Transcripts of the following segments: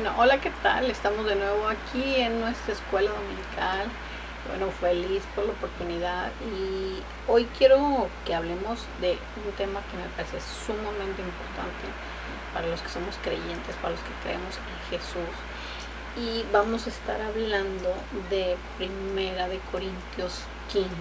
Bueno, hola, ¿qué tal? Estamos de nuevo aquí en nuestra escuela dominical. Bueno, feliz por la oportunidad y hoy quiero que hablemos de un tema que me parece sumamente importante para los que somos creyentes, para los que creemos en Jesús. Y vamos a estar hablando de Primera de Corintios 15.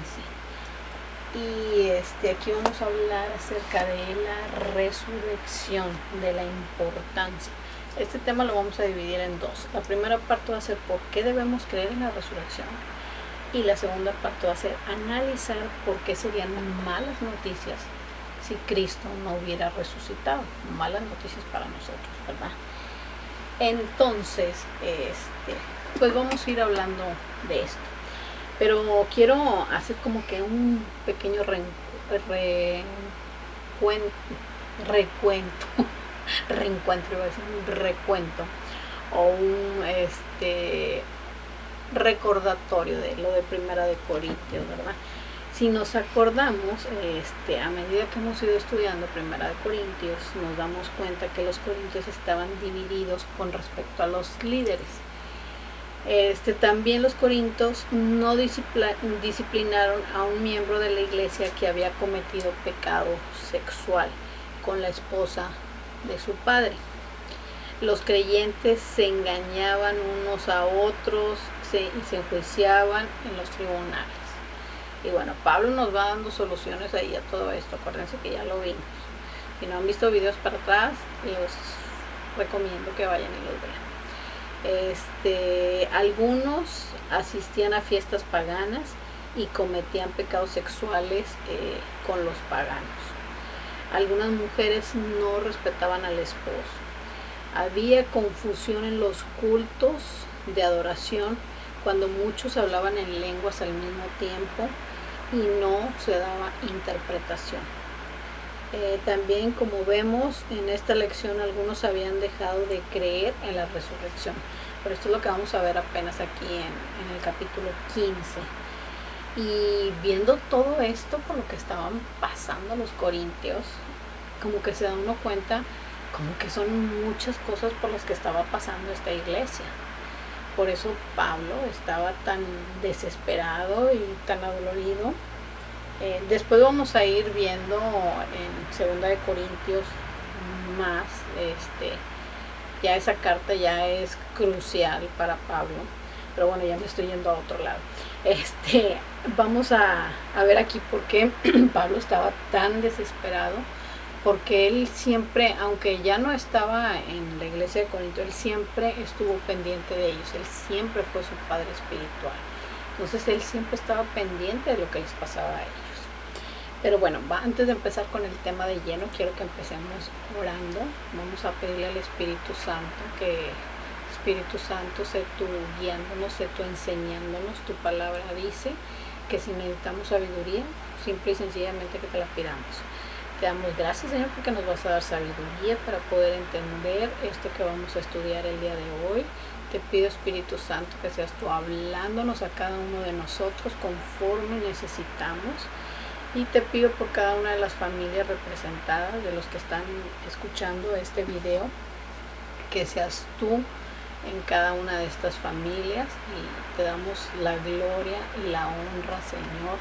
Y aquí vamos a hablar acerca de la resurrección, de la importancia. Este tema lo vamos a dividir en dos. La primera parte va a ser por qué debemos creer en la resurrección. Y la segunda parte va a ser analizar por qué serían malas noticias si Cristo no hubiera resucitado. Malas noticias para nosotros, ¿verdad? Entonces, pues vamos a ir hablando de esto. Pero quiero hacer como que un pequeño reencuentro, iba a decir un recuento o un recordatorio de lo de Primera de Corintios, ¿verdad? Si nos acordamos, a medida que hemos ido estudiando Primera de Corintios, nos damos cuenta que los corintios estaban divididos con respecto a los líderes. También los corintios no disciplinaron a un miembro de la iglesia que había cometido pecado sexual con la esposa de su padre. Los creyentes se engañaban unos a otros y se enjuiciaban en los tribunales. Y bueno, Pablo nos va dando soluciones ahí a todo esto. Acuérdense que ya lo vimos. Si no han visto videos para atrás, los recomiendo que vayan y los vean. Algunos asistían a fiestas paganas y cometían pecados sexuales con los paganos. Algunas mujeres no respetaban al esposo. Había confusión en los cultos de adoración cuando muchos hablaban en lenguas al mismo tiempo y no se daba interpretación. También, como vemos en esta lección, algunos habían dejado de creer en la resurrección. Pero esto es lo que vamos a ver apenas aquí en el capítulo 15. Y viendo todo esto por lo que estaban pasando los corintios, como que se da uno cuenta como que son muchas cosas por las que estaba pasando esta iglesia. Por eso Pablo estaba tan desesperado y tan adolorido. Después vamos a ir viendo en Segunda de Corintios más, ya esa carta ya es crucial para Pablo, pero bueno, ya me estoy yendo a otro lado. Vamos a ver aquí por qué Pablo estaba tan desesperado, porque él siempre, aunque ya no estaba en la iglesia de Corinto, él siempre estuvo pendiente de ellos, él siempre fue su padre espiritual. Entonces él siempre estaba pendiente de lo que les pasaba a ellos. Pero bueno, antes de empezar con el tema de lleno, quiero que empecemos orando. Vamos a pedirle al Espíritu Santo que Espíritu Santo sé tú guiándonos, sé tú enseñándonos. Tu palabra dice que si necesitamos sabiduría, simple y sencillamente que te la pidamos. Te damos gracias, Señor, porque nos vas a dar sabiduría para poder entender esto que vamos a estudiar el día de hoy. Te pido, Espíritu Santo, que seas tú hablándonos a cada uno de nosotros conforme necesitamos. Y te pido por cada una de las familias representadas, de los que están escuchando este video, que seas tú en cada una de estas familias, y te damos la gloria y la honra, Señor,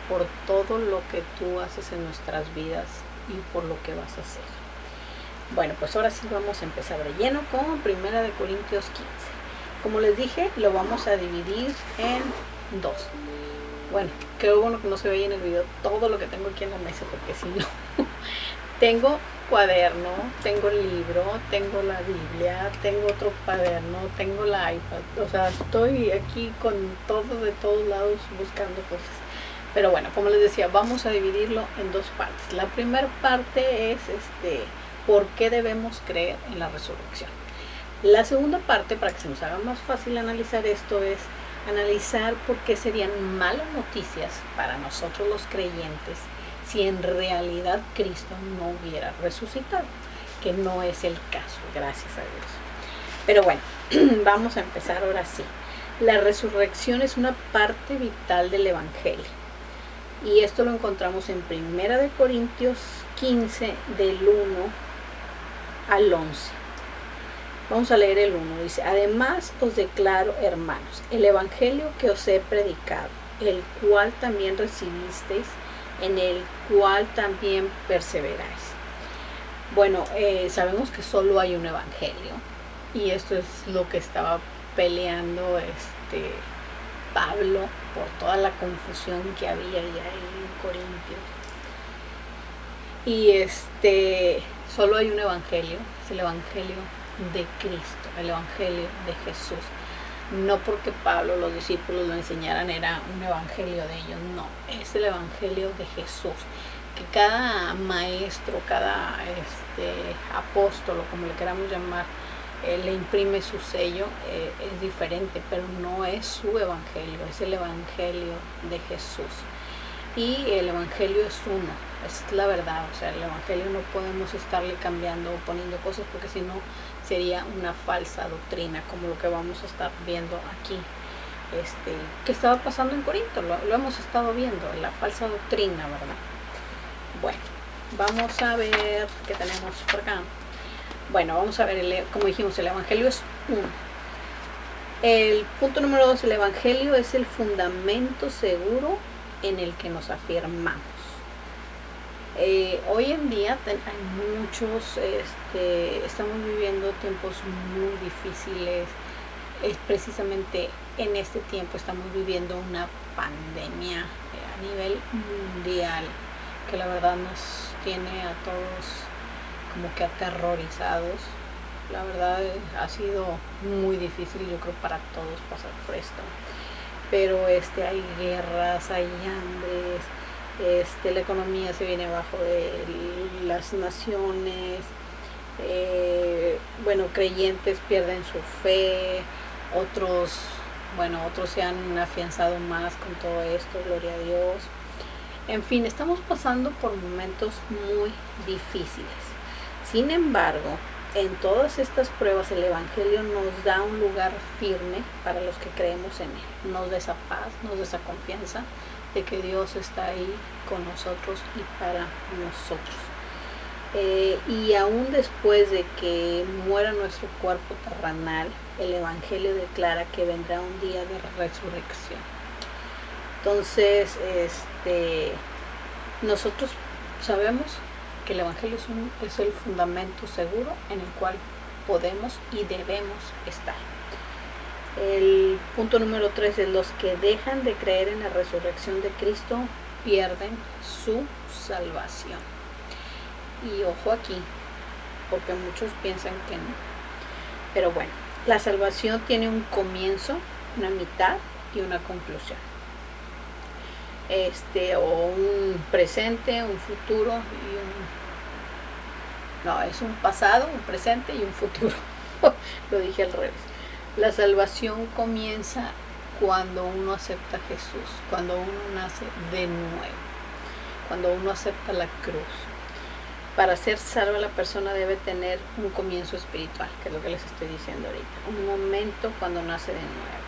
por todo lo que tú haces en nuestras vidas y por lo que vas a hacer. Bueno, pues ahora sí vamos a empezar de lleno con Primera de Corintios 15. Como les dije, lo vamos a dividir en dos. Bueno, creo bueno que no se ve en el video todo lo que tengo aquí en la mesa, porque si no, tengo cuaderno, tengo libro, tengo la Biblia, tengo otro cuaderno, tengo la iPad. O sea, estoy aquí con todo de todos lados buscando cosas. Pero bueno, como les decía, vamos a dividirlo en dos partes. La primera parte es por qué debemos creer en la resurrección. La segunda parte, para que se nos haga más fácil analizar esto, es analizar por qué serían malas noticias para nosotros los creyentes si en realidad Cristo no hubiera resucitado, que no es el caso, gracias a Dios. Pero bueno, vamos a empezar ahora sí. La resurrección es una parte vital del Evangelio. Y esto lo encontramos en Primera de Corintios 15, del 1 al 11. Vamos a leer el 1. Dice: además os declaro, hermanos, el evangelio que os he predicado, el cual también recibisteis, en el cual también perseveráis. Bueno, sabemos que solo hay un evangelio, y esto es lo que estaba peleando Pablo por toda la confusión que había ya en Corintios. Y solo hay un evangelio, es el evangelio de Cristo, el evangelio de Jesús. No porque Pablo, los discípulos lo enseñaran, era un evangelio de ellos, no, es el evangelio de Jesús. Que cada maestro, cada apóstol, como le queramos llamar, le imprime su sello, es diferente, pero no es su evangelio, es el evangelio de Jesús. Y el evangelio es uno, es la verdad. O sea, el evangelio no podemos estarle cambiando o poniendo cosas, porque si no sería una falsa doctrina, como lo que vamos a estar viendo aquí, que estaba pasando en Corinto. Lo hemos estado viendo, la falsa doctrina, ¿verdad? Bueno, vamos a ver qué tenemos por acá. Bueno, vamos a ver, como dijimos, el evangelio es uno. El punto número 2, el evangelio es el fundamento seguro en el que nos afirmamos. Hoy en día hay muchos, estamos viviendo tiempos muy difíciles. Es precisamente en este tiempo estamos viviendo una pandemia a nivel mundial, que la verdad nos tiene a todos como que aterrorizados. La verdad ha sido muy difícil, yo creo, para todos pasar por esto. Pero hay guerras, hay hambres, la economía se viene abajo de las naciones, creyentes pierden su fe, otros se han afianzado más con todo esto, gloria a Dios. En fin, estamos pasando por momentos muy difíciles. Sin embargo, en todas estas pruebas el evangelio nos da un lugar firme para los que creemos en él. Nos da esa paz, nos da esa confianza de que Dios está ahí con nosotros y para nosotros. Y aún después de que muera nuestro cuerpo terrenal, el evangelio declara que vendrá un día de resurrección. Entonces, nosotros sabemos que el evangelio es el fundamento seguro en el cual podemos y debemos estar. El punto número 3 es: los que dejan de creer en la resurrección de Cristo pierden su salvación. Y ojo aquí, porque muchos piensan que no. Pero bueno, la salvación tiene un comienzo, una mitad y una conclusión. O un presente, un futuro es un pasado, un presente y un futuro. Lo dije al revés. La salvación comienza cuando uno acepta a Jesús, cuando uno nace de nuevo, cuando uno acepta la cruz. Para ser salva, la persona debe tener un comienzo espiritual, que es lo que les estoy diciendo ahorita, un momento cuando nace de nuevo.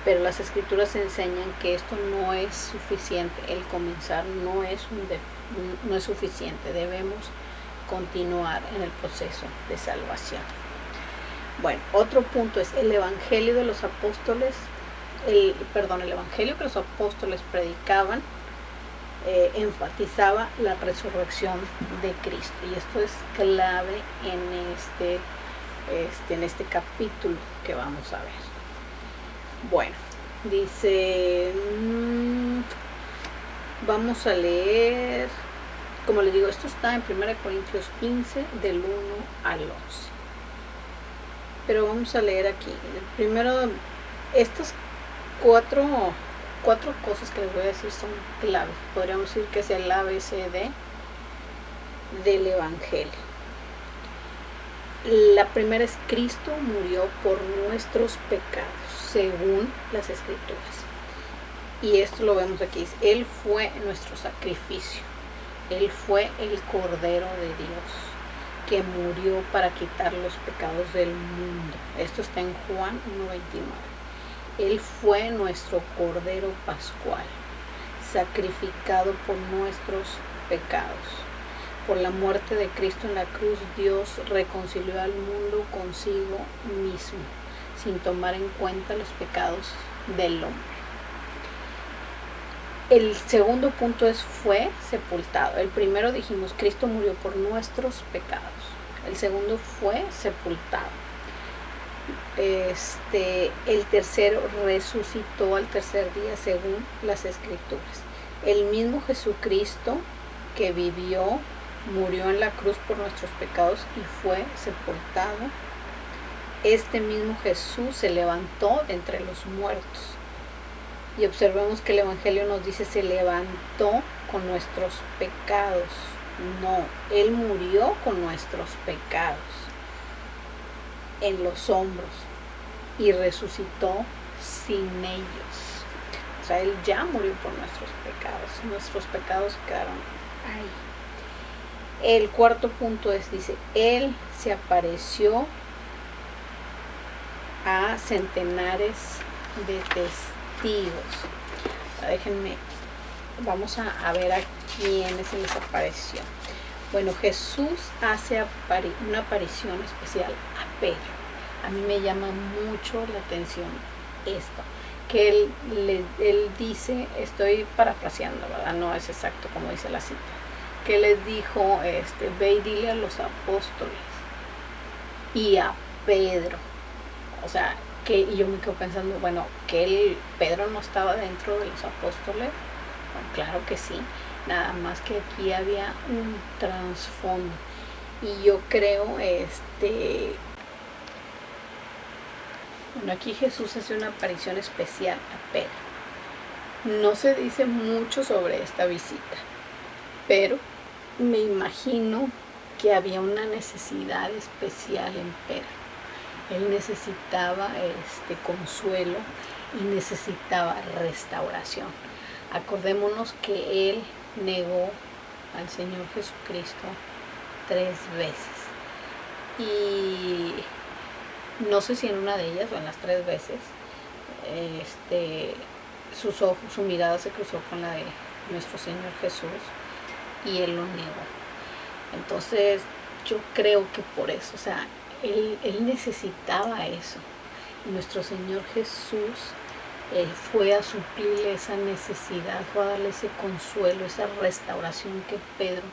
Pero las escrituras enseñan que esto no es suficiente, el comenzar no es suficiente, debemos continuar en el proceso de salvación. Bueno, otro punto es el evangelio de los apóstoles, el evangelio que los apóstoles predicaban enfatizaba la resurrección de Cristo, y esto es clave en este capítulo que vamos a ver. Bueno, dice, vamos a leer, como les digo, esto está en 1 Corintios 15 del 1 al 11. Pero vamos a leer aquí. Primero, estas cuatro cosas que les voy a decir son claves. Podríamos decir que es el ABCD del evangelio. La primera es: Cristo murió por nuestros pecados, según las escrituras. Y esto lo vemos aquí. Él fue nuestro sacrificio. Él fue el Cordero de Dios que murió para quitar los pecados del mundo. Esto está en Juan 1:29. Él fue nuestro Cordero Pascual, sacrificado por nuestros pecados. Por la muerte de Cristo en la cruz, Dios reconcilió al mundo consigo mismo, sin tomar en cuenta los pecados del hombre. El segundo punto es fue sepultado. El primero dijimos, Cristo murió por nuestros pecados. El segundo fue sepultado. El tercero resucitó al tercer día según las Escrituras. El mismo Jesucristo que vivió, murió en la cruz por nuestros pecados y fue sepultado. Este mismo Jesús se levantó de entre los muertos. Y observemos que el Evangelio nos dice se levantó con nuestros pecados. No, Él murió con nuestros pecados en los hombros y resucitó sin ellos. O sea, Él ya murió por nuestros pecados quedaron ahí. El cuarto punto dice, Él se apareció a centenares de testigos. Déjenme, vamos a ver a quiénes se les apareció. Bueno, Jesús hace una aparición especial a Pedro. A mí me llama mucho la atención esto, que él dice, estoy parafraseando, ¿verdad? No es exacto como dice la cita, que les dijo, ve y dile a los apóstoles y a Pedro. O sea, y yo me quedo pensando, bueno, que Pedro no estaba dentro de los apóstoles. Bueno, claro que sí, nada más que aquí había un trasfondo. Y yo creo, bueno, aquí Jesús hace una aparición especial a Pedro. No se dice mucho sobre esta visita, pero me imagino que había una necesidad especial en Pedro. Él necesitaba consuelo y necesitaba restauración. Acordémonos que él negó al Señor Jesucristo 3 veces. Y no sé si en una de ellas o en las 3 veces, su mirada se cruzó con la de nuestro Señor Jesús y él lo negó. Entonces yo creo que por eso, o sea, él necesitaba eso. Y nuestro Señor Jesús fue a suplirle esa necesidad, fue a darle ese consuelo, esa restauración que Pedro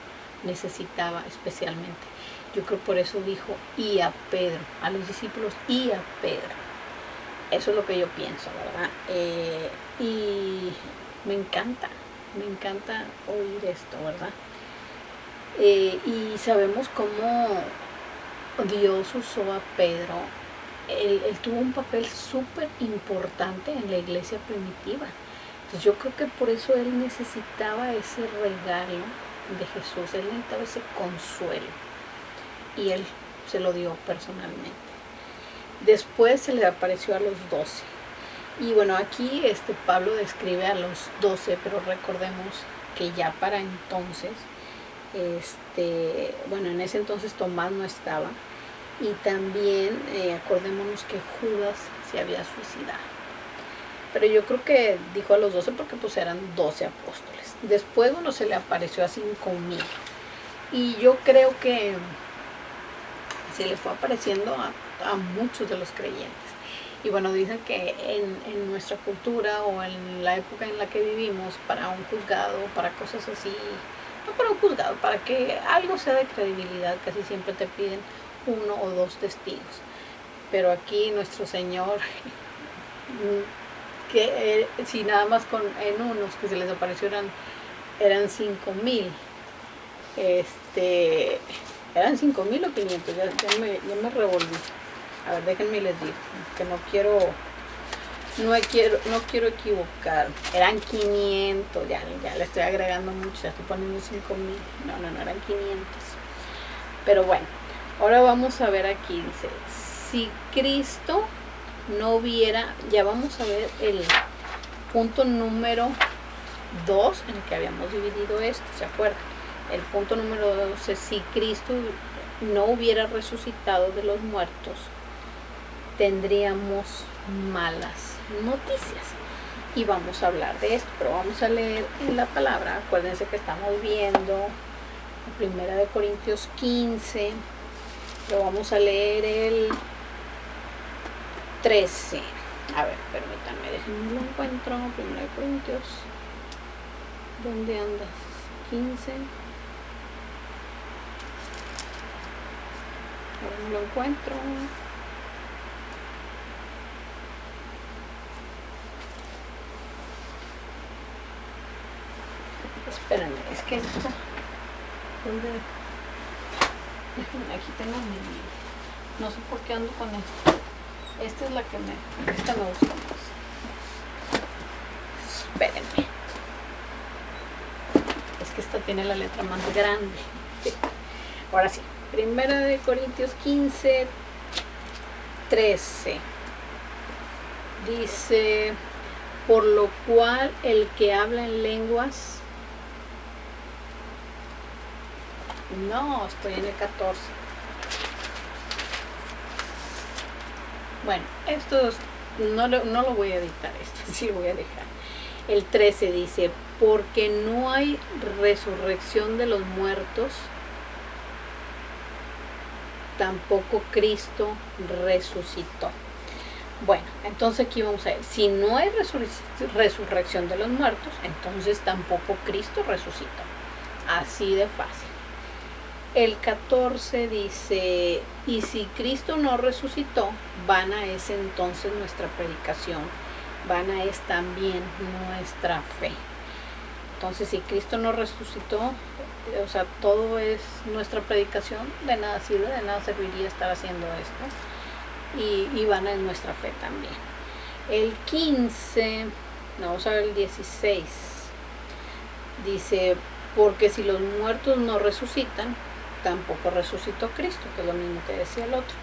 necesitaba especialmente. Yo creo por eso dijo, y a Pedro, a los discípulos, y a Pedro. Eso es lo que yo pienso, ¿verdad? Y me encanta oír esto, ¿verdad? Y sabemos cómo Dios usó a Pedro. Él tuvo un papel súper importante en la iglesia primitiva. Entonces yo creo que por eso él necesitaba ese regalo de Jesús, él necesitaba ese consuelo y él se lo dio personalmente. Después se le apareció a los 12. Y bueno, aquí Pablo describe a los 12, pero recordemos que ya para entonces, bueno, en ese entonces Tomás no estaba. Y también acordémonos que Judas se había suicidado. Pero yo creo que dijo a los 12 porque pues eran 12 apóstoles. Después, bueno, se le apareció a 5,000. Y yo creo que se le fue apareciendo a muchos de los creyentes. Y bueno, dicen que en nuestra cultura o en la época en la que vivimos, para un juzgado, para cosas así, no para un juzgado, para que algo sea de credibilidad, casi siempre te piden 1 o 2 testigos. Pero aquí nuestro Señor, que si nada más en unos que se les aparecieron eran 5,000, eran 5,000 o 500, ya me revolví. A ver, déjenme les digo, que no quiero equivocar. Eran 500, ya le estoy agregando mucho, ya estoy poniendo 5,000. No, eran 500. Pero bueno, ahora vamos a ver aquí, dice, si Cristo no hubiera, ya vamos a ver el punto número 2 en el que habíamos dividido esto, ¿se acuerdan? El punto número 2 es, si Cristo no hubiera resucitado de los muertos, tendríamos malas noticias. Y vamos a hablar de esto, pero vamos a leer en la palabra. Acuérdense que estamos viendo Primera de Corintios 15, lo vamos a leer el 13. A ver, permítanme, déjenme lo encuentro. Primera de Corintios, ¿dónde andas? 15. Ahora no lo encuentro. Espérenme, es que esta, ¿dónde? Aquí tengo mi, no sé por qué ando con esta. Esta es la que esta me gusta más. Espérenme. Es que esta tiene la letra más grande. Ahora sí, Primera de Corintios 15, 13. Dice, por lo cual el que habla en lenguas. No, estoy en el 14. Bueno, esto no lo voy a editar, esto sí lo voy a dejar. El 13 dice, porque no hay resurrección de los muertos, tampoco Cristo resucitó. Bueno, entonces aquí vamos a ver, si no hay resurrección de los muertos, entonces tampoco Cristo resucitó. Así de fácil. El 14 dice, y si Cristo no resucitó, vana es entonces nuestra predicación, vana es también nuestra fe. Entonces, si Cristo no resucitó, o sea, todo es nuestra predicación, de nada sirve, de nada serviría estar haciendo esto, y vana es nuestra fe también. El 15, no, vamos a ver el 16, dice, porque si los muertos no resucitan, tampoco resucitó Cristo, que es lo mismo que decía el otro.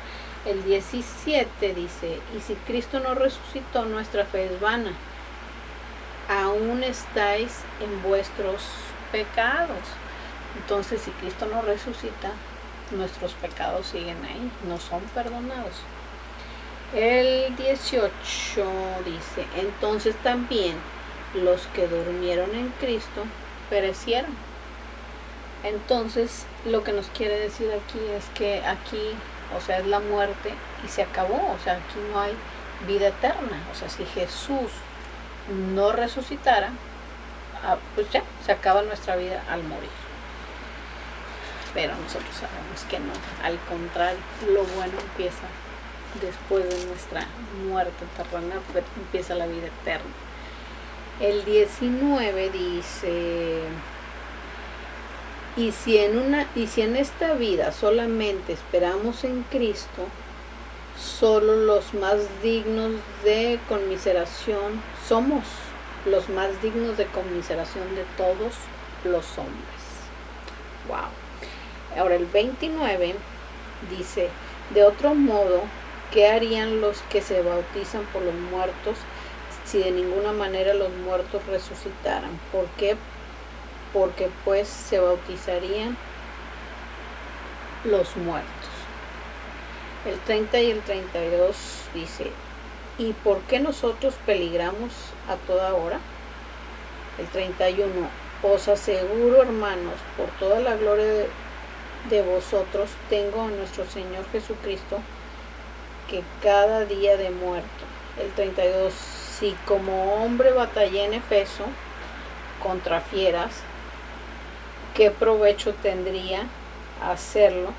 El 17 dice, y si Cristo no resucitó, nuestra fe es vana. Aún estáis en vuestros pecados. Entonces, si Cristo no resucita, nuestros pecados siguen ahí, no son perdonados. El 18 dice, entonces también los que durmieron en Cristo perecieron. Entonces, lo que nos quiere decir aquí es que aquí, o sea, es la muerte y se acabó, o sea, aquí no hay vida eterna. O sea, si Jesús no resucitara, pues ya, se acaba nuestra vida al morir. Pero nosotros sabemos que no, al contrario, lo bueno empieza después de nuestra muerte terrenal, pues empieza la vida eterna. El 19 dice, y si en esta vida solamente esperamos en Cristo, solo los más dignos de conmiseración somos, los más dignos de conmiseración de todos los hombres. Wow. Ahora el 29 dice, de otro modo, ¿qué harían los que se bautizan por los muertos si de ninguna manera los muertos resucitaran? ¿Por qué? Porque pues se bautizarían los muertos. El 30 y el 32 dice, ¿y por qué nosotros peligramos a toda hora? El 31, os aseguro, hermanos, por toda la gloria de vosotros, tengo a nuestro Señor Jesucristo, que cada día de muerto. El 32, si como hombre batallé en Efeso contra fieras, ¿qué provecho tendría hacerlo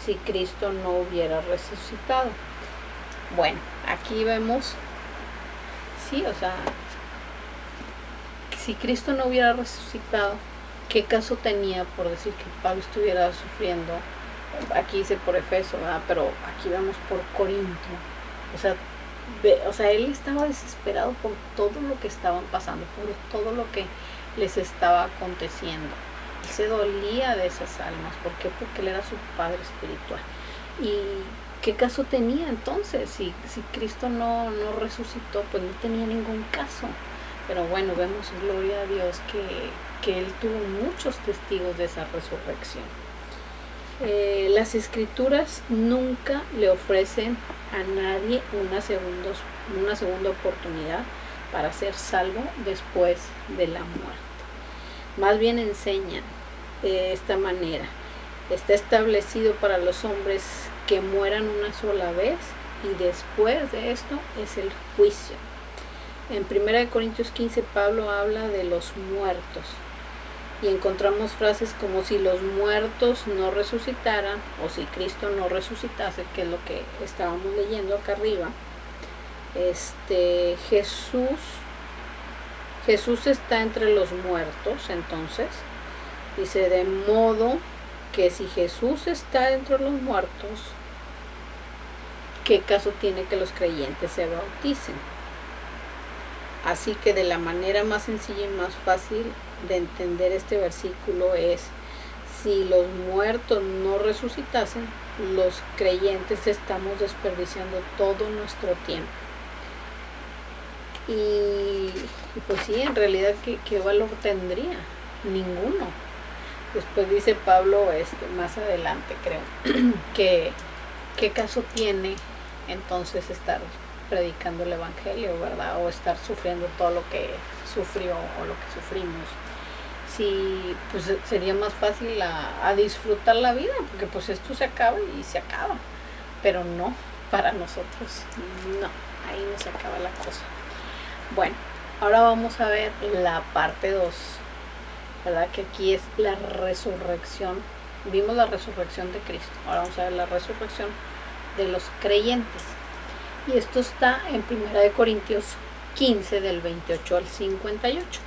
si Cristo no hubiera resucitado? Bueno, aquí vemos, sí, o sea, si Cristo no hubiera resucitado, ¿qué caso tenía por decir que Pablo estuviera sufriendo? Aquí dice por Efeso, ¿verdad? Pero aquí vemos por Corinto. O sea, él estaba desesperado por todo lo que estaban pasando, por todo lo que les estaba aconteciendo. Él se dolía de esas almas. ¿Por qué? Porque él era su padre espiritual. ¿Y qué caso tenía entonces? Si Cristo no resucitó, pues no tenía ningún caso. Pero bueno, vemos, gloria a Dios, que él tuvo muchos testigos de esa resurrección. Las escrituras nunca le ofrecen a nadie una segunda oportunidad para ser salvo después de la muerte. Más bien enseñan de esta manera. Está establecido para los hombres que mueran una sola vez y después de esto es el juicio. En 1 Corintios 15 Pablo habla de los muertos y encontramos frases como si los muertos no resucitaran o si Cristo no resucitase, que es lo que estábamos leyendo acá arriba. Jesús está entre los muertos, entonces dice, de modo que si Jesús está entre los muertos, ¿qué caso tiene que los creyentes se bauticen? Así que de la manera más sencilla y más fácil de entender este versículo es, si los muertos no resucitasen, los creyentes estamos desperdiciando todo nuestro tiempo. Y pues sí, en realidad, ¿qué valor tendría? Ninguno. Después dice Pablo más adelante, creo, que ¿qué caso tiene entonces estar predicando el evangelio, verdad? O estar sufriendo todo lo que sufrió o lo que sufrimos. Sí, pues sería más fácil a disfrutar la vida, porque pues esto se acaba y se acaba. Pero no, para nosotros, no, ahí no se acaba la cosa. Bueno, ahora vamos a ver la parte 2, ¿verdad? Que aquí es la resurrección. Vimos la resurrección de Cristo, ahora vamos a ver la resurrección de los creyentes. Y esto está en 1 Corintios 15, del 28 al 58.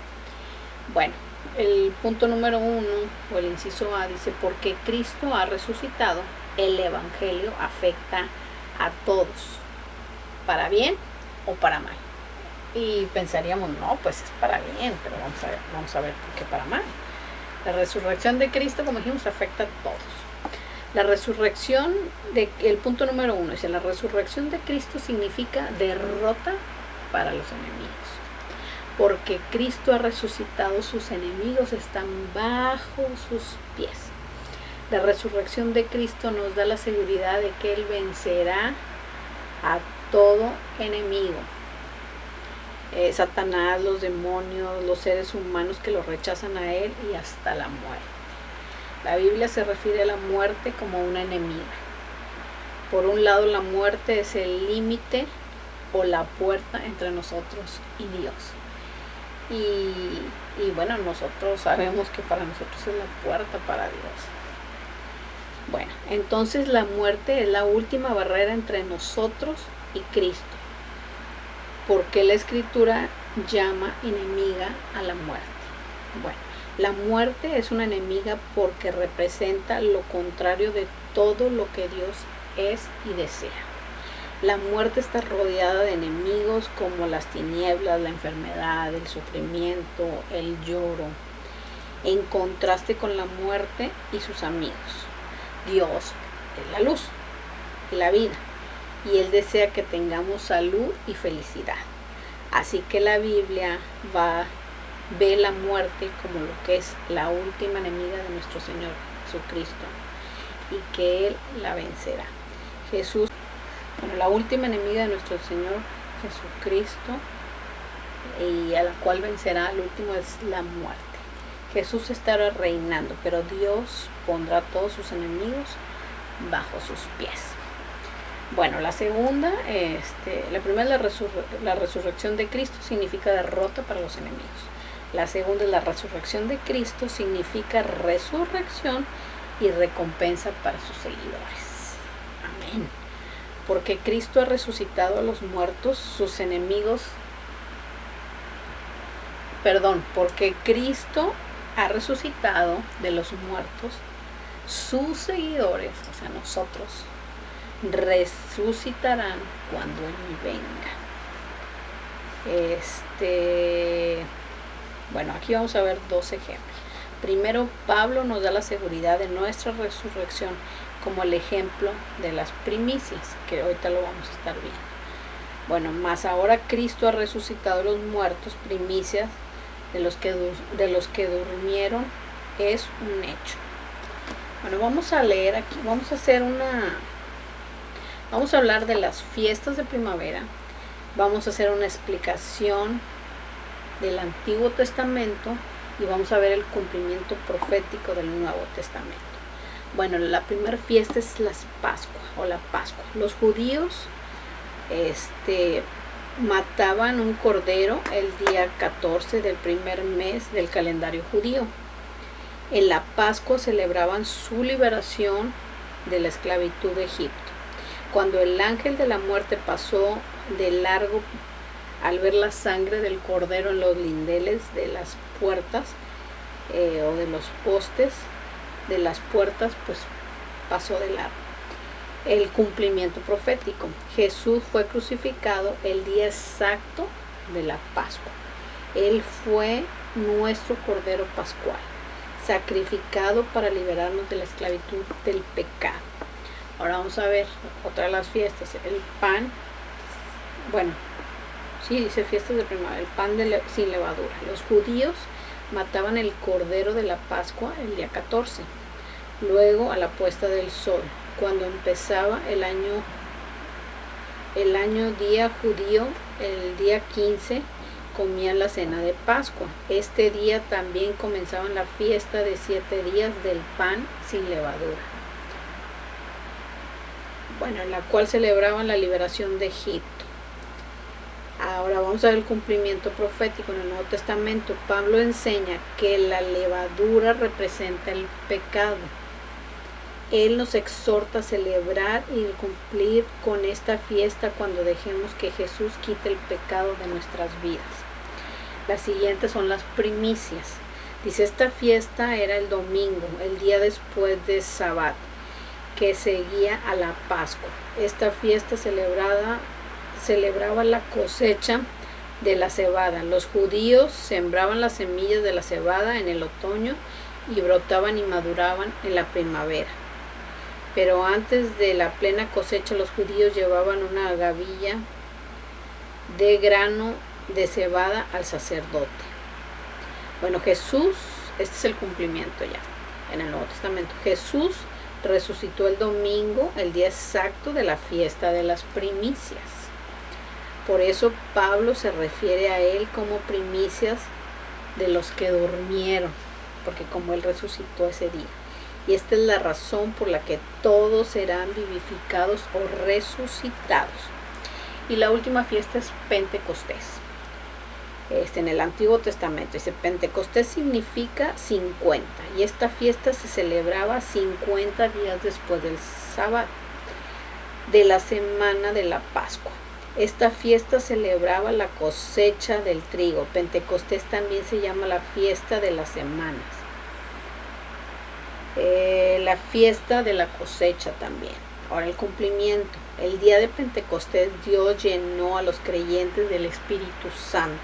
Bueno, el punto número 1, o el inciso A, dice, porque Cristo ha resucitado, el evangelio afecta a todos, para bien o para mal. Y pensaríamos, no, pues es para bien, pero vamos a ver por qué para mal. La resurrección de Cristo, como dijimos, afecta a todos. La resurrección, el punto número 1, dice, la resurrección de Cristo significa derrota para los enemigos. Porque Cristo ha resucitado, sus enemigos están bajo sus pies. La resurrección de Cristo nos da la seguridad de que Él vencerá a todo enemigo. Satanás, los demonios, los seres humanos que lo rechazan a Él y hasta la muerte. La Biblia se refiere a la muerte como una enemiga. Por un lado, la muerte es el límite o la puerta entre nosotros y Dios. Y bueno, nosotros sabemos que para nosotros es la puerta para Dios. Bueno, entonces la muerte es la última barrera entre nosotros y Cristo. ¿Por qué la Escritura llama enemiga a la muerte? Bueno, la muerte es una enemiga porque representa lo contrario de todo lo que Dios es y desea. La muerte está rodeada de enemigos como las tinieblas, la enfermedad, el sufrimiento, el lloro, en contraste con la muerte y sus amigos. Dios es la luz y la vida, y Él desea que tengamos salud y felicidad. Así que la Biblia ve la muerte como lo que es la última enemiga de nuestro Señor Jesucristo y que Él la vencerá. La última enemiga de nuestro Señor Jesucristo y a la cual vencerá al último es la muerte. Jesús estará reinando, pero Dios pondrá a todos sus enemigos bajo sus pies. Bueno, la segunda, la primera, la resurrección de Cristo significa derrota para los enemigos. La segunda, la resurrección de Cristo significa resurrección y recompensa para sus seguidores. Amén. Porque Cristo ha resucitado a los muertos, sus enemigos, porque Cristo ha resucitado de los muertos, sus seguidores, o sea, nosotros, resucitarán cuando Él venga. Bueno, aquí vamos a ver dos ejemplos. Primero, Pablo nos da la seguridad de nuestra resurrección como el ejemplo de las primicias, que ahorita lo vamos a estar viendo. Bueno, más ahora Cristo ha resucitado a los muertos, primicias de los que durmieron, es un hecho. Bueno, vamos a leer aquí, vamos a hablar de las fiestas de primavera, vamos a hacer una explicación del Antiguo Testamento y vamos a ver el cumplimiento profético del Nuevo Testamento. Bueno, la primera fiesta es la Pascua o la Pascua. Los judíos mataban un cordero el día 14 del primer mes del calendario judío. En la Pascua celebraban su liberación de la esclavitud de Egipto. Cuando el ángel de la muerte pasó de largo al ver la sangre del cordero en los lindeles de las puertas o de los postes de las puertas, pues pasó de largo. El cumplimiento profético. Jesús fue crucificado el día exacto de la Pascua. Él fue nuestro cordero pascual, sacrificado para liberarnos de la esclavitud del pecado. Ahora vamos a ver otra de las fiestas, el pan, bueno, sí dice fiestas de primavera, el pan sin levadura. Los judíos mataban el cordero de la Pascua el día 14, luego a la puesta del sol, cuando empezaba el año día judío, el día 15, comían la cena de Pascua. Este día también comenzaban la fiesta de 7 días del pan sin levadura, bueno, en la cual celebraban la liberación de Egipto. Ahora vamos a ver el cumplimiento profético en el Nuevo Testamento. Pablo enseña que la levadura representa el pecado. Él nos exhorta a celebrar y cumplir con esta fiesta cuando dejemos que Jesús quite el pecado de nuestras vidas. Las siguientes son las primicias. Dice, esta fiesta era el domingo, el día después de Sabbat, que seguía a la Pascua. Esta fiesta celebraba la cosecha de la cebada. Los judíos sembraban las semillas de la cebada en el otoño y brotaban y maduraban en la primavera. Pero antes de la plena cosecha, los judíos llevaban una gavilla de grano de cebada al sacerdote. Bueno, Jesús, este es el cumplimiento ya en el Nuevo Testamento. Jesús resucitó el domingo, el día exacto de la fiesta de las primicias. Por eso Pablo se refiere a él como primicias de los que durmieron, porque como él resucitó ese día. Y esta es la razón por la que todos serán vivificados o resucitados. Y la última fiesta es Pentecostés. En el Antiguo Testamento dice, Pentecostés significa 50, y esta fiesta se celebraba 50 días después del sábado de la semana de la Pascua. Esta fiesta celebraba la cosecha del trigo. Pentecostés también se llama la fiesta de las semanas, la fiesta de la cosecha también. Ahora el cumplimiento. El día de Pentecostés Dios llenó a los creyentes del Espíritu Santo,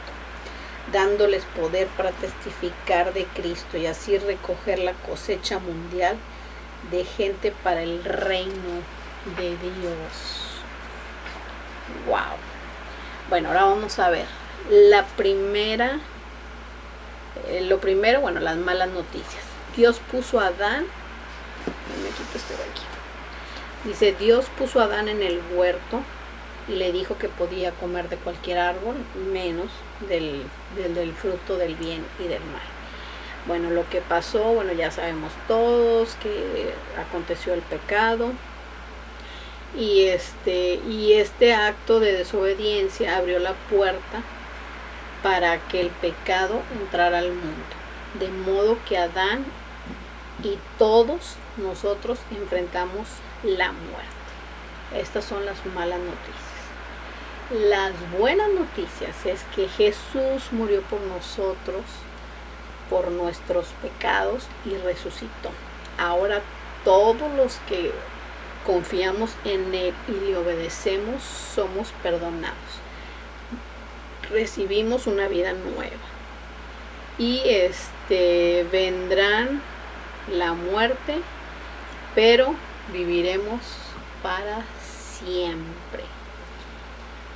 dándoles poder para testificar de Cristo y así recoger la cosecha mundial de gente para el reino de Dios. Wow. Bueno, ahora vamos a ver la primera, bueno, las malas noticias. Dios puso a Adán, me quito esto de aquí. Dice, Dios puso a Adán en el huerto y le dijo que podía comer de cualquier árbol, menos del fruto del bien y del mal. Bueno, lo que pasó, bueno, ya sabemos todos que aconteció el pecado. Y este acto de desobediencia abrió la puerta para que el pecado entrara al mundo. De modo que Adán y todos nosotros enfrentamos la muerte. Estas son las malas noticias. Las buenas noticias es que Jesús murió por nosotros, por nuestros pecados y resucitó. Ahora todos los que confiamos en Él y le obedecemos, somos perdonados. Recibimos una vida nueva. Y vendrán la muerte, pero viviremos para siempre.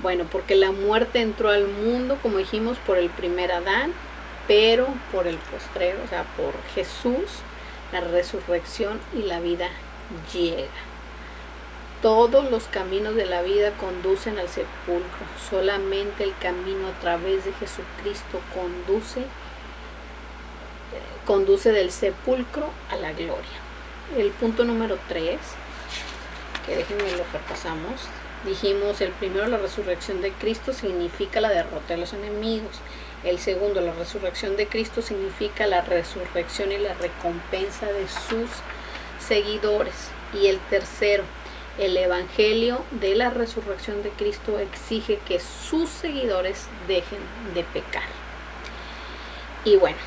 Bueno, porque la muerte entró al mundo, como dijimos, por el primer Adán, pero por el postrero, o sea, por Jesús, la resurrección y la vida llega. Todos los caminos de la vida conducen al sepulcro. Solamente el camino a través de Jesucristo conduce conduce del sepulcro a la gloria. El punto número 3, que déjenme lo repasamos. Dijimos, el primero, la resurrección de Cristo significa la derrota de los enemigos. El segundo, la resurrección de Cristo significa la resurrección y la recompensa de sus seguidores. Y el tercero, el evangelio de la resurrección de Cristo exige que sus seguidores dejen de pecar. Y bueno,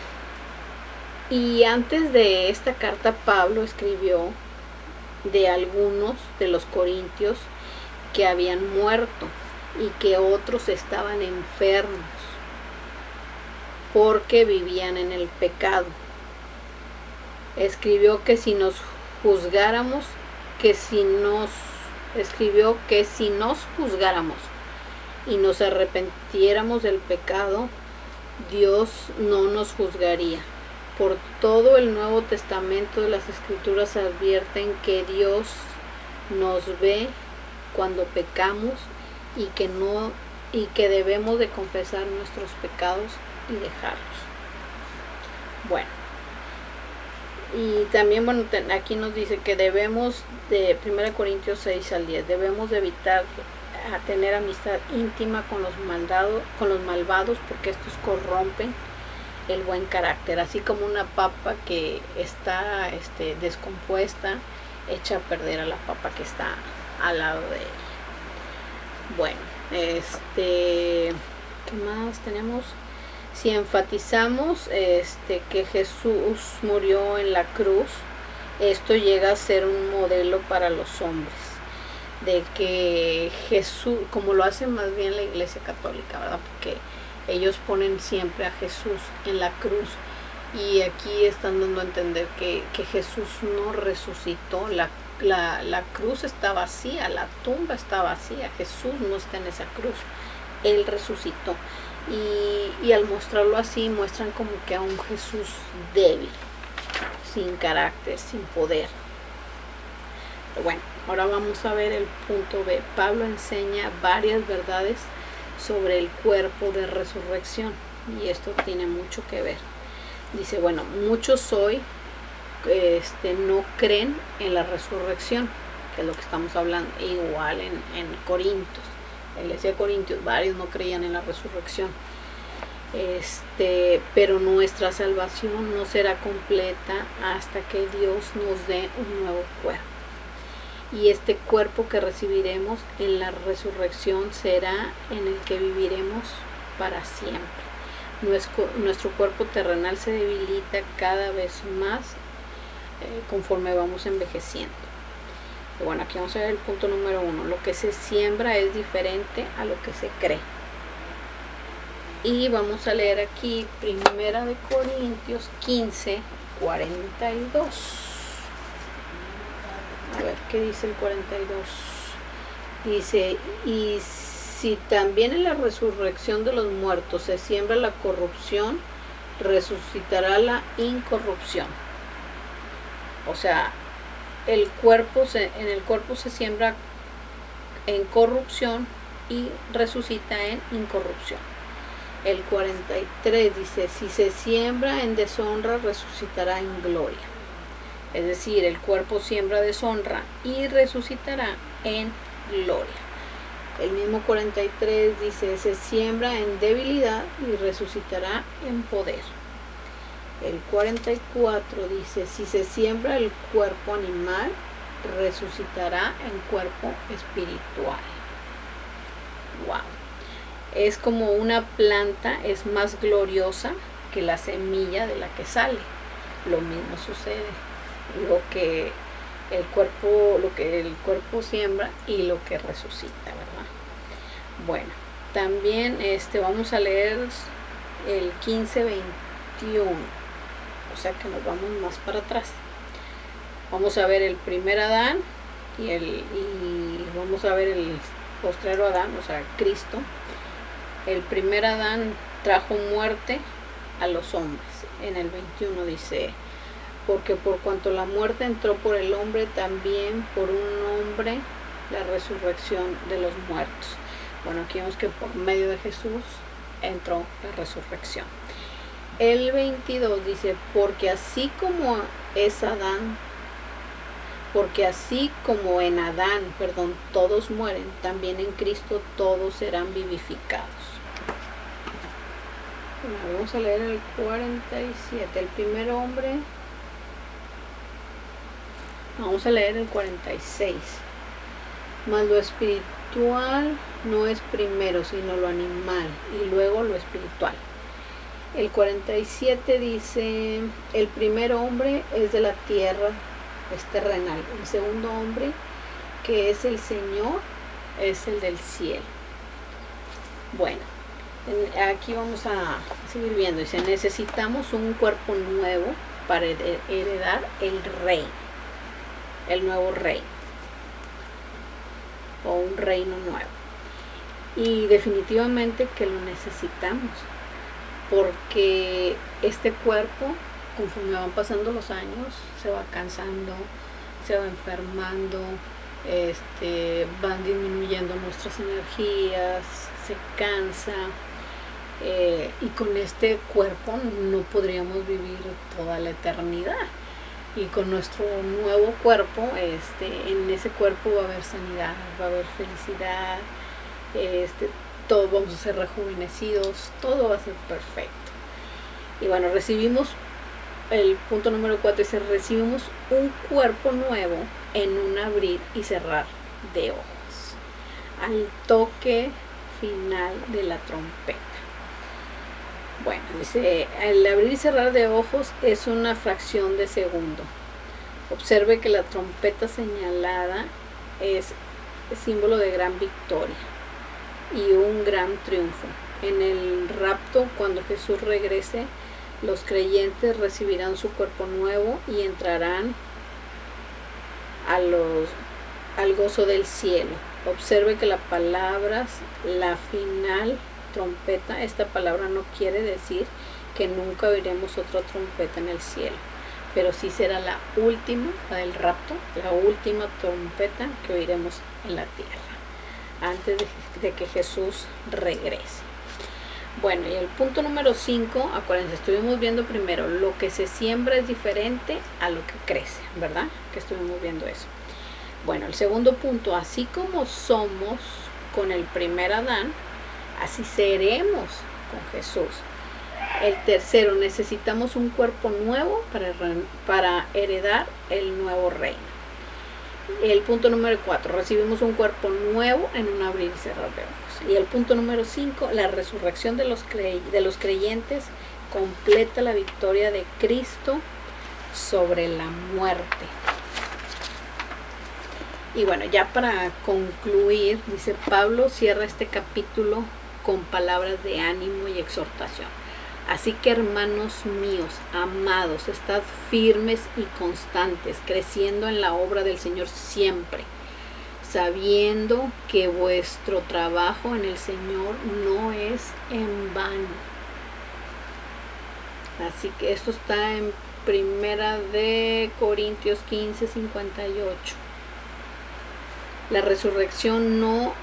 y antes de esta carta, Pablo escribió de algunos de los corintios que habían muerto y que otros estaban enfermos porque vivían en el pecado. Escribió que si nos juzgáramos, escribió que si nos juzgáramos y nos arrepintiéramos del pecado, Dios no nos juzgaría. Por todo el Nuevo Testamento de las Escrituras advierten que Dios nos ve cuando pecamos y que debemos de confesar nuestros pecados y dejarlos. Bueno, y también aquí nos dice que debemos de 1 Corintios 6 al 10, debemos de evitar a tener amistad íntima con los malvados, porque estos corrompen el buen carácter, así como una papa que está descompuesta, echa a perder a la papa que está al lado de él. Bueno, ¿qué más tenemos? Si enfatizamos que Jesús murió en la cruz, esto llega a ser un modelo para los hombres, de que Jesús, como lo hace más bien la Iglesia Católica, ¿verdad? Porque ellos ponen siempre a Jesús en la cruz, y aquí están dando a entender que Jesús no resucitó. La cruz está vacía, la tumba está vacía, Jesús no está en esa cruz, Él resucitó. Y al mostrarlo así, muestran como que a un Jesús débil, sin carácter, sin poder. Pero bueno, ahora vamos a ver el punto B. Pablo enseña varias verdades sobre el cuerpo de resurrección, y esto tiene mucho que ver. Dice, bueno, muchos hoy no creen en la resurrección, que es lo que estamos hablando, igual en Corintios. La iglesia de Corintios, varios no creían en la resurrección. Pero nuestra salvación no será completa hasta que Dios nos dé un nuevo cuerpo. Y este cuerpo que recibiremos en la resurrección será en el que viviremos para siempre. Nuestro cuerpo terrenal se debilita cada vez más conforme vamos envejeciendo. Y bueno, aquí vamos a ver el punto número 1. Lo que se siembra es diferente a lo que se cree. Y vamos a leer aquí 1 Corintios 15, 42. A ver, ¿qué dice el 42? Dice, y si también en la resurrección de los muertos se siembra la corrupción, resucitará la incorrupción. O sea, en el cuerpo se siembra en corrupción y resucita en incorrupción. El 43 dice, si se siembra en deshonra, resucitará en gloria. Es decir, el cuerpo siembra deshonra y resucitará en gloria. El mismo 43 dice, se siembra en debilidad y resucitará en poder. El 44 dice, si se siembra el cuerpo animal, resucitará en cuerpo espiritual. Wow. Es como una planta, es más gloriosa que la semilla de la que sale. Lo mismo sucede. Lo que el cuerpo siembra y lo que resucita, ¿verdad? Bueno, también vamos a leer el 15:21. O sea que nos vamos más para atrás. Vamos a ver el primer Adán y vamos a ver el postrero Adán, o sea, Cristo. El primer Adán trajo muerte a los hombres. En el 21 dice, porque por cuanto la muerte entró por el hombre, también por un hombre la resurrección de los muertos. Bueno, aquí vemos que por medio de Jesús entró la resurrección. el 22 dice, porque así como en Adán, todos mueren, también en Cristo todos serán vivificados. Bueno, vamos a leer el 47, el primer hombre. Vamos a leer el 46. Mas lo espiritual no es primero, sino lo animal, y luego lo espiritual. El 47 dice, el primer hombre es de la tierra, es terrenal. El segundo hombre, que es el Señor, es el del cielo. Bueno, aquí vamos a seguir viendo. Dice, necesitamos un cuerpo nuevo para heredar el reino, el nuevo reino, o un reino nuevo. Y definitivamente que lo necesitamos, porque este cuerpo, conforme van pasando los años, se va cansando, se va enfermando, van disminuyendo nuestras energías, se cansa, y con este cuerpo no podríamos vivir toda la eternidad. Y con nuestro nuevo cuerpo, en ese cuerpo va a haber sanidad, va a haber felicidad, todos vamos a ser rejuvenecidos, todo va a ser perfecto. Y bueno, recibimos, el punto número 4 dice, recibimos un cuerpo nuevo en un abrir y cerrar de ojos, al toque final de la trompeta. Bueno, dice, el abrir y cerrar de ojos es una fracción de segundo. Observe que la trompeta señalada es símbolo de gran victoria y un gran triunfo. En el rapto, cuando Jesús regrese, los creyentes recibirán su cuerpo nuevo y entrarán al gozo del cielo. Observe que la palabra, la final trompeta, esta palabra no quiere decir que nunca oiremos otra trompeta en el cielo, pero sí será la última, la del rapto, la última trompeta que oiremos en la tierra, antes de que Jesús regrese. Bueno, y el punto número 5, acuérdense, estuvimos viendo primero, lo que se siembra es diferente a lo que crece, ¿verdad? Que estuvimos viendo eso. Bueno, el segundo punto, así como somos con el primer Adán, así seremos con Jesús. El tercero, necesitamos un cuerpo nuevo para heredar el nuevo reino. El punto número 4, recibimos un cuerpo nuevo en un abrir y cerrar de ojos. Y el punto número 5, la resurrección de los creyentes completa la victoria de Cristo sobre la muerte. Y bueno, ya para concluir, dice Pablo, cierra este capítulo con palabras de ánimo y exhortación. Así que, hermanos míos, amados, estad firmes y constantes, creciendo en la obra del Señor siempre, sabiendo que vuestro trabajo en el Señor no es en vano. Así que esto está en Primera de Corintios 15:58. La resurrección nos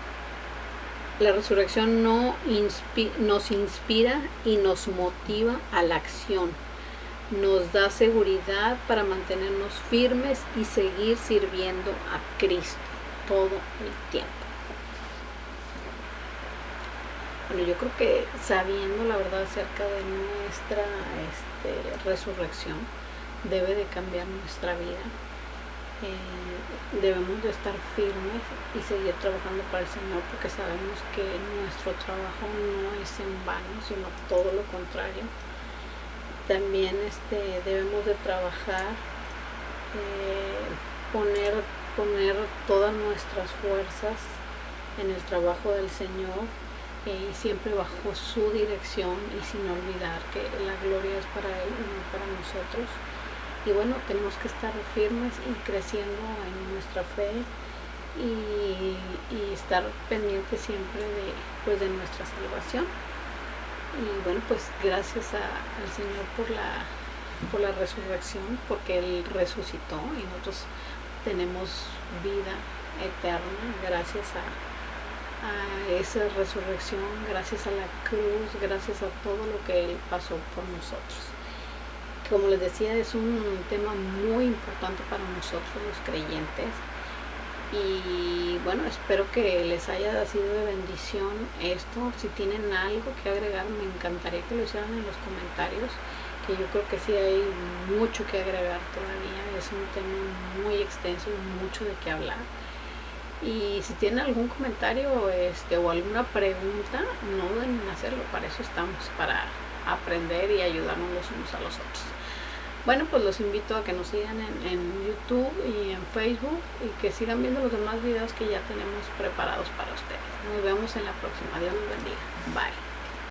inspira y nos motiva a la acción. Nos da seguridad para mantenernos firmes y seguir sirviendo a Cristo todo el tiempo. Bueno, yo creo que sabiendo la verdad acerca de nuestra resurrección, debe de cambiar nuestra vida. Debemos de estar firmes y seguir trabajando para el Señor, porque sabemos que nuestro trabajo no es en vano, sino todo lo contrario. También debemos de trabajar, poner todas nuestras fuerzas en el trabajo del Señor, y siempre bajo su dirección, y sin olvidar que la gloria es para Él y no para nosotros. Y bueno, tenemos que estar firmes y creciendo en nuestra fe y estar pendientes siempre de nuestra salvación. Y bueno, pues gracias al Señor por la resurrección, porque Él resucitó y nosotros tenemos vida eterna gracias a esa resurrección, gracias a la cruz, gracias a todo lo que Él pasó por nosotros. Como les decía, es un tema muy importante para nosotros los creyentes. Y bueno, espero que les haya sido de bendición esto. Si tienen algo que agregar, me encantaría que lo hicieran en los comentarios, que yo creo que sí hay mucho que agregar todavía. Es un tema muy extenso y mucho de qué hablar. Y si tienen algún comentario o alguna pregunta, no duden en hacerlo. Para eso estamos, para aprender y ayudarnos los unos a los otros. Bueno, pues los invito a que nos sigan en YouTube y en Facebook y que sigan viendo los demás videos que ya tenemos preparados para ustedes. Nos vemos en la próxima. Dios los bendiga. Bye.